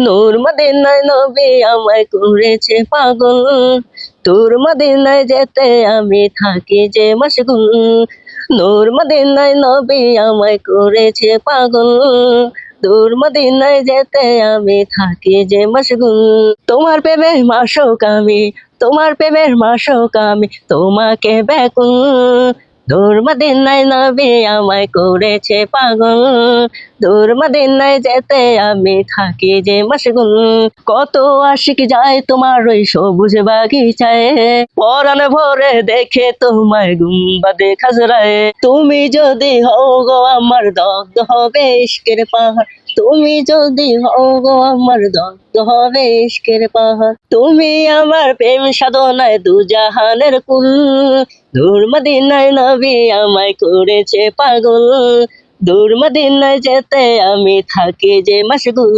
নূর মদিনায় নবী আমায় করেছে পাগল, তোর মদিনায় যেতে আমি থাকি যে মশগুল। নূর মদিনায় নবী আমায় করেছে পাগল, তোর মদিনায় যেতে আমি থাকি যে মশগুল। তোমার প্রেমের মাশক আমি, তোমার প্রেমের মাশক আমি, তোমাকে ব্যাকুল। দূর মদিনায় নবী আমায় করেছে পাগল, দূর মদিনায় যেতে আমি থাকি যে মশগুল। কত আশিক যায় তোমার ওই সবুজ বাগিচায়, পরাণ ভরে দেখে তোমায় গুম্বাদে খাজরায়। তুমি যদি হও গো আমার দগ্ধ হবে ইশকের পাহাড়, তুমি যদি হও গো আমার দগ্ধ হবে ইশকের পাহাড়। তুমি আমার প্রেম সাধনায় দুজাহানের কুল, দূর মদিনায় নবী আমায় করেছে পাগল, দূর মদিনায় যেতে আমি থাকি যে মশগুল।